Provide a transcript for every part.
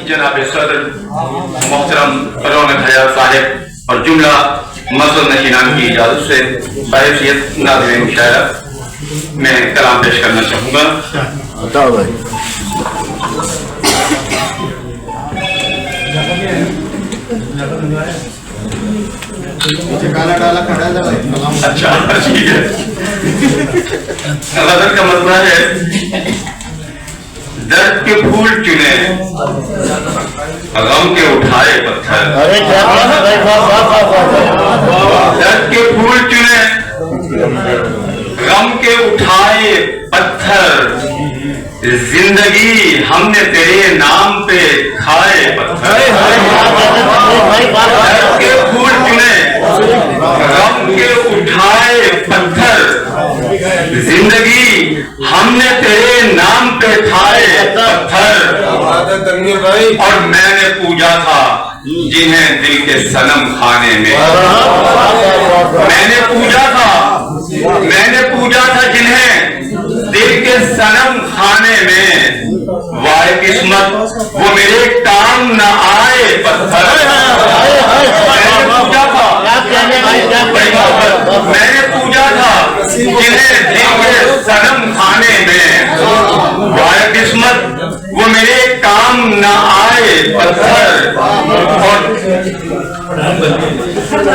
जनाब सदर मोहतरम रौनक हयात साहब और जुमला मसद नशीनान की इजाजत से बाहैसियत नाज़रीन मुशायरा मैं कलाम पेश करना चाहूँगा। अच्छा ठीक है। गज़ल का मसला है, दर्द के फूल चुने गम के उठाए पत्थर। दर्द के फूल चुने गम के उठाए पत्थर, जिंदगी हमने तेरे नाम पे खाए पत्थर। दर्द के फूल चुने गम के उठाए पत्थर, जिंदगी हमने तेरे नाम पे खाए पत्थर। और मैंने पूजा था जिन्हें दिल के सनम खाने में, मैंने पूजा था जिन्हें दिल के सनम खाने में, वाहे किस्मत वो मेरे काम न आए पत्थर। मैंने पूजा था जिन्हें दिल के सनम खाने में, वाहे किस्मत वो मेरे काम न आए पत्थर। और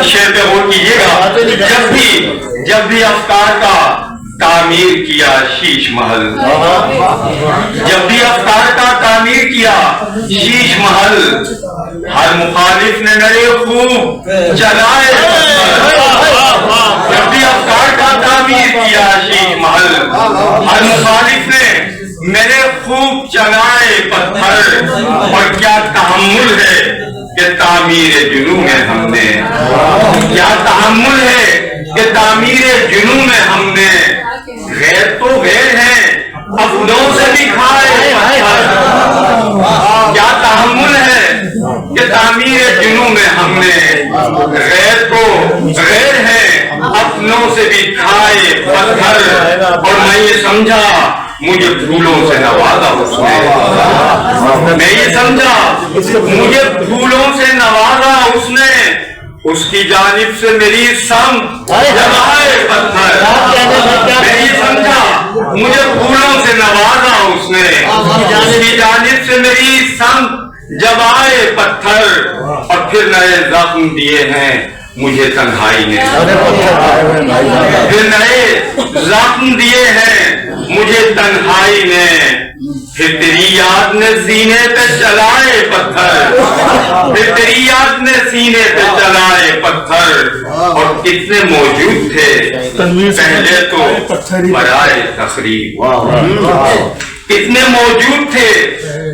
शेर पे गौर कीजिएगा, जब भी अफकार का तामीर किया शीश महल, जब भी अफकार का तामीर किया शीश महल, हर मुखालिफ ने मेरे खूब चलाए। जब भी अफकार का तामीर किया शीश महल, हर मुखालिफ ने मेरे खूब चलाए पत्थर। और क्या तहम्मुल है कि तामीर जुनून में हमने, क्या तहम्मुल है कि तामीर जुनून में हमने, गैर तो गैर हैं अपनों से भी खाए पत्थर। क्या तहम्मुल है कि तामीर जुनून में हमने, गैर तो गैर हैं अपनों से भी खाए पत्थर। और मैं ये समझा मुझे फूलों से नवाजा उसने, मैं ये समझा मुझे फूलों से नवाजा उसने, उसकी जानिब से मेरी संग जमाए पत्थर। मैं ये समझा मुझे फूलों से नवाजा उसने, उसकी जानिब से मेरी संग जमाए पत्थर। और फिर नए जख्म दिए हैं मुझे तन्हाई ने, फिर नए जख्म दिए हैं मुझे तन्हाई ने, फिर तेरी याद ने सीने पे चलाए पत्थर, फिर तेरी याद ने सीने पे चलाए पत्थर। और कितने मौजूद थे पहले तो बराए तकरीब, कितने मौजूद थे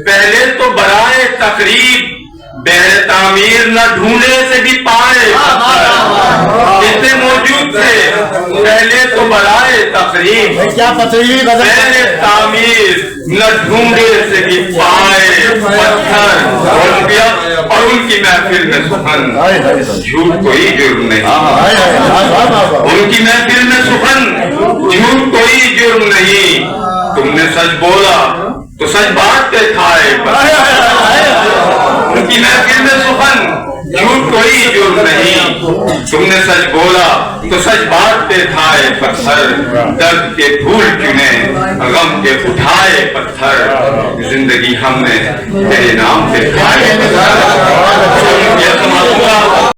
पहले तो बराए तकरीब, बहरे तामीर न ढूंढे से भी पाए। कितने मौजूद थे पहले तो बराए तकरीब, बहरे तामीर न ढूंढे से भी पाए पत्थर। और उनकी महफिल में सुखन, झूठ कोई जुर्म नहीं, उनकी महफिल में सुखन, झूठ कोई जुर्म नहीं। तुमने सच बोला तो सच बात पे खाए पत्थर। उनकी महफिल में सुखन, झूठ कोई जुर्म नहीं। तुमने सच बोला तो सच बात पे खाए पत्थर। दर्द के फूल चुने गम के उठाए पत्थर, जिंदगी हमने तेरे नाम पे खाए पत्थर।